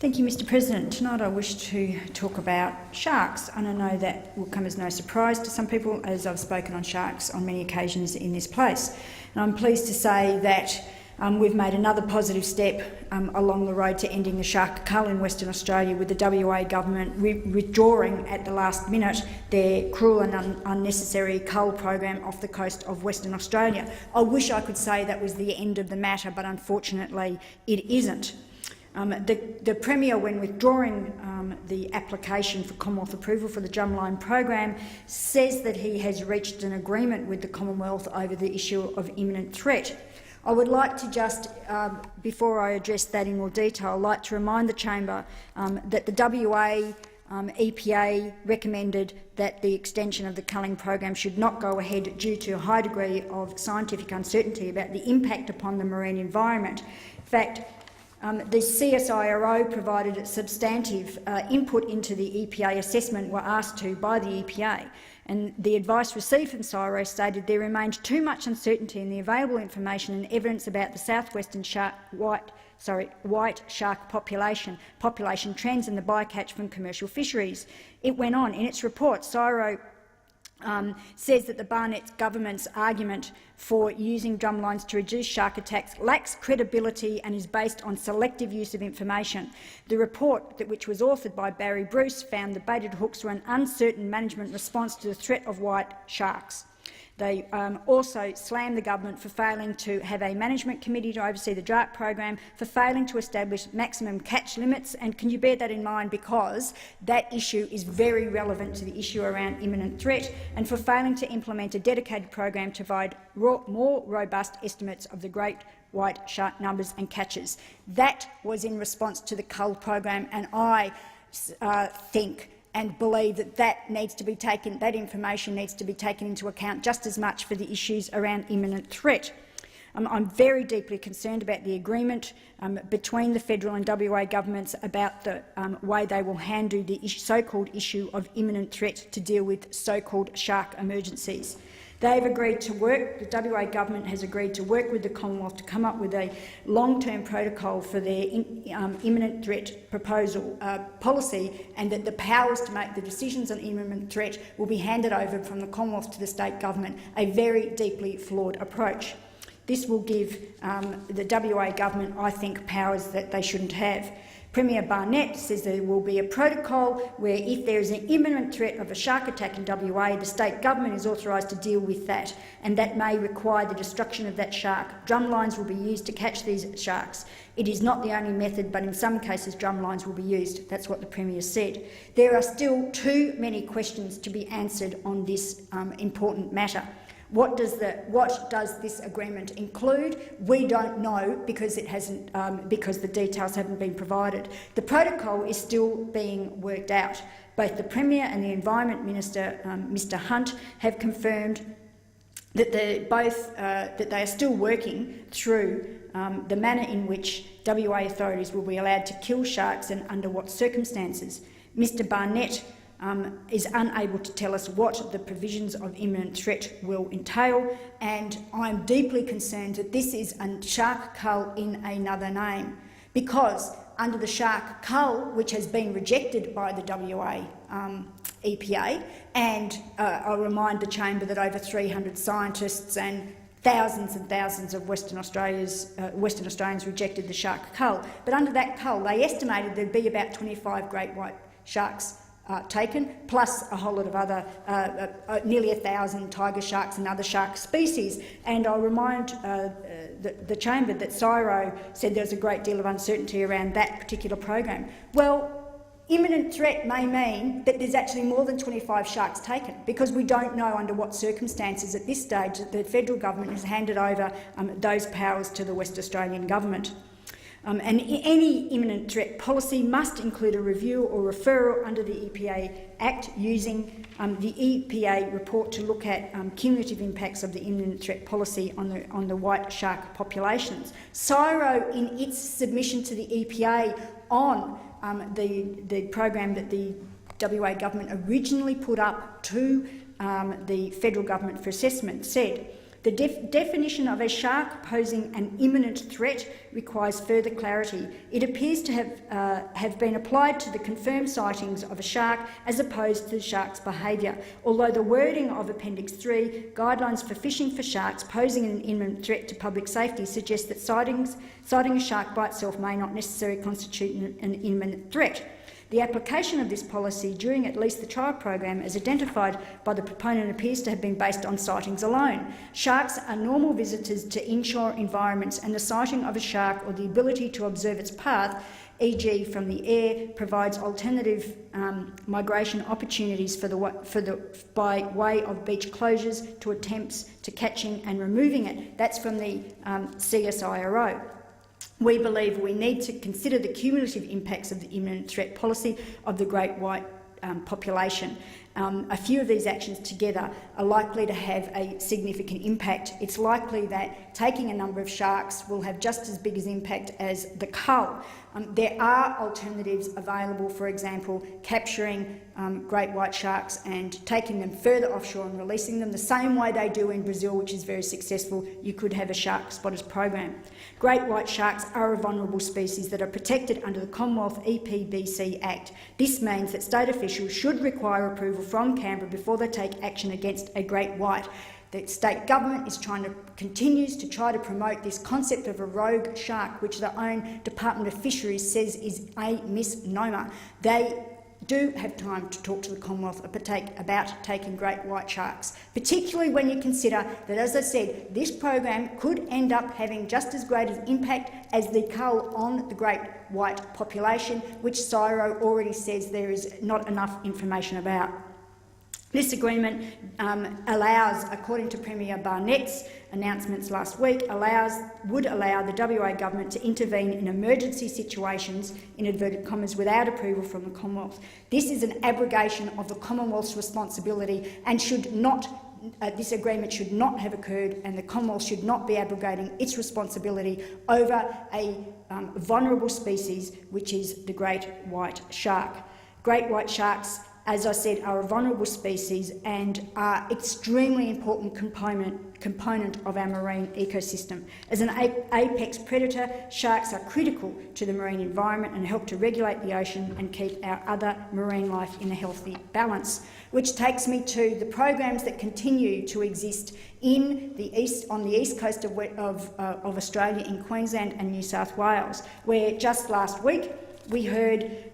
Thank you, Mr President. Tonight I wish to talk about sharks, and I know that will come as no surprise to some people, as I've spoken on sharks on many occasions in this place. And I'm pleased to say that we've made another positive step along the road to ending the shark cull in Western Australia, with the WA government withdrawing at the last minute their cruel and unnecessary cull program off the coast of Western Australia. I wish I could say that was the end of the matter, but unfortunately it isn't. The Premier, when withdrawing the application for Commonwealth approval for the drumline program, says that he has reached an agreement with the Commonwealth over the issue of imminent threat. I would like to just, before I address that in more detail, I'd like to remind the chamber that the WA EPA recommended that the extension of the culling program should not go ahead due to a high degree of scientific uncertainty about the impact upon the marine environment. In fact, the CSIRO provided substantive input into the EPA assessment were asked to by the EPA, and the advice received from CSIRO stated there remained too much uncertainty in the available information and evidence about the southwestern white shark population trends and the bycatch from commercial fisheries. It went on. In its report, CSIRO says that the Barnett government's argument for using drumlines to reduce shark attacks lacks credibility and is based on selective use of information. The report, which was authored by Barry Bruce, found the baited hooks were an uncertain management response to the threat of white sharks. They also slammed the government for failing to have a management committee to oversee the drought program, for failing to establish maximum catch limits, and can you bear that in mind, because that issue is very relevant to the issue around imminent threat, and for failing to implement a dedicated program to provide more robust estimates of the great white shark numbers and catches. That was in response to the cull program, and I think and believe that that information needs to be taken into account just as much for the issues around imminent threat. I'm very deeply concerned about the agreement between the federal and WA governments about the way they will handle the so-called issue of imminent threat to deal with so-called shark emergencies. They have agreed to work, the WA government has agreed to work with the Commonwealth to come up with a long-term protocol for their imminent threat proposal policy, and that the powers to make the decisions on imminent threat will be handed over from the Commonwealth to the state government, a very deeply flawed approach. This will give the WA government, I think, powers that they shouldn't have. Premier Barnett says there will be a protocol where, if there is an imminent threat of a shark attack in WA, the state government is authorised to deal with that, and that may require the destruction of that shark. Drumlines will be used to catch these sharks. It is not the only method, but in some cases drumlines will be used. That's what the Premier said. There are still too many questions to be answered on this important matter. What does this agreement include? We don't know, because it hasn't, because the details haven't been provided. The protocol is still being worked out. Both the Premier and the Environment Minister, Mr Hunt, have confirmed that they are still working through the manner in which WA authorities will be allowed to kill sharks and under what circumstances. Mr Barnett is unable to tell us what the provisions of imminent threat will entail, and I'm deeply concerned that this is a shark cull in another name, because under the shark cull, which has been rejected by the WA EPA, and I'll remind the chamber that over 300 scientists and thousands of Western Australians rejected the shark cull. But under that cull, they estimated there'd be about 25 great white sharks taken, plus a whole lot of other, nearly 1,000 tiger sharks and other shark species. And I'll remind the chamber that CSIRO said there was a great deal of uncertainty around that particular program. Well, imminent threat may mean that there's actually more than 25 sharks taken, because we don't know under what circumstances at this stage that the federal government has handed over those powers to the West Australian government. And any imminent threat policy must include a review or referral under the EPA Act, using the EPA report to look at cumulative impacts of the imminent threat policy on the white shark populations. CSIRO, in its submission to the EPA on the program that the WA government originally put up to the federal government for assessment, said The definition of a shark posing an imminent threat requires further clarity. It appears to have been applied to the confirmed sightings of a shark as opposed to the shark's behaviour, although the wording of Appendix 3, Guidelines for Fishing for Sharks Posing an Imminent Threat to Public Safety, suggests that sighting a shark by itself may not necessarily constitute an imminent threat. The application of this policy during at least the trial program, as identified by the proponent, appears to have been based on sightings alone. Sharks are normal visitors to inshore environments, and the sighting of a shark or the ability to observe its path, e.g. from the air, provides alternative migration opportunities by way of beach closures to attempts to catching and removing it. That's from the CSIRO. We believe we need to consider the cumulative impacts of the imminent threat policy of the great white population. A few of these actions together are likely to have a significant impact. It's likely that taking a number of sharks will have just as big an impact as the cull. There are alternatives available, for example, capturing great white sharks and taking them further offshore and releasing them the same way they do in Brazil, which is very successful. You could have a shark spotters program. Great white sharks are a vulnerable species that are protected under the Commonwealth EPBC Act. This means that state officials should require approval from Canberra before they take action against a great white. The state government continues to try to promote this concept of a rogue shark, which their own Department of Fisheries says is a misnomer. They do have time to talk to the Commonwealth about taking great white sharks, particularly when you consider that, as I said, this program could end up having just as great an impact as the cull on the great white population, which CSIRO already says there is not enough information about. This agreement allows, according to Premier Barnett's announcements last week, would allow the WA government to intervene in emergency situations, in inverted commas, without approval from the Commonwealth. This is an abrogation of the Commonwealth's responsibility and should not. This agreement should not have occurred, and the Commonwealth should not be abrogating its responsibility over a vulnerable species, which is the great white shark. Great white sharks, as I said, are a vulnerable species and are an extremely important component of our marine ecosystem. As an apex predator, sharks are critical to the marine environment and help to regulate the ocean and keep our other marine life in a healthy balance. Which takes me to the programs that continue to exist on the east coast of Australia, in Queensland and New South Wales, where just last week we heard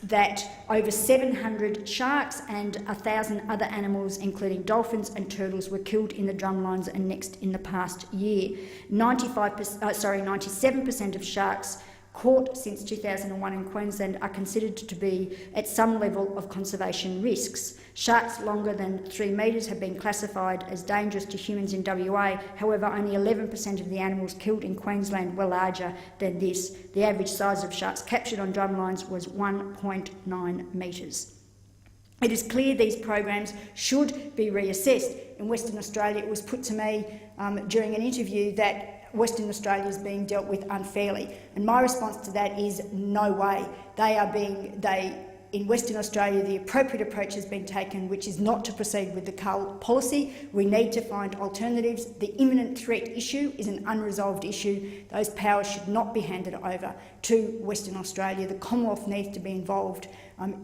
that over 700 sharks and 1,000 other animals, including dolphins and turtles, were killed in the drumlines and next in the past year. 97% of sharks caught since 2001 in Queensland are considered to be at some level of conservation risks. Sharks longer than 3 metres have been classified as dangerous to humans in WA. However, only 11% of the animals killed in Queensland were larger than this. The average size of sharks captured on drumlines was 1.9 metres. It is clear these programs should be reassessed. In Western Australia, it was put to me during an interview that Western Australia is being dealt with unfairly, and my response to that is no way. In Western Australia, the appropriate approach has been taken, which is not to proceed with the cull policy. We need to find alternatives. The imminent threat issue is an unresolved issue. Those powers should not be handed over to Western Australia. The Commonwealth needs to be involved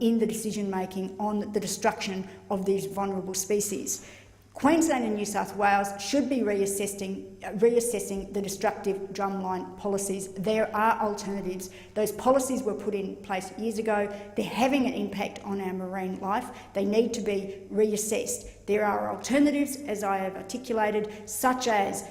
in the decision-making on the destruction of these vulnerable species. Queensland and New South Wales should be reassessing the destructive drumline policies. There are alternatives. Those policies were put in place years ago. They're having an impact on our marine life. They need to be reassessed. There are alternatives, as I have articulated, such as,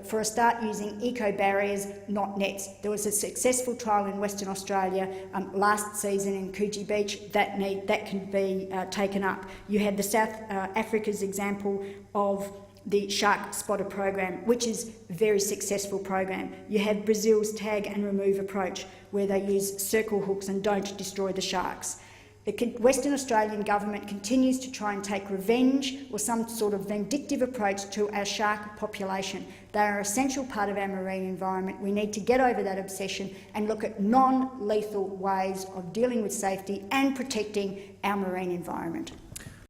for a start, using eco-barriers, not nets. There was a successful trial in Western Australia last season in Coogee Beach that can be taken up. You had the South Africa's example of the shark spotter program, which is a very successful program. You have Brazil's tag and remove approach, where they use circle hooks and don't destroy the sharks. The Western Australian government continues to try and take revenge or some sort of vindictive approach to our shark population. They are an essential part of our marine environment. We need to get over that obsession and look at non-lethal ways of dealing with safety and protecting our marine environment.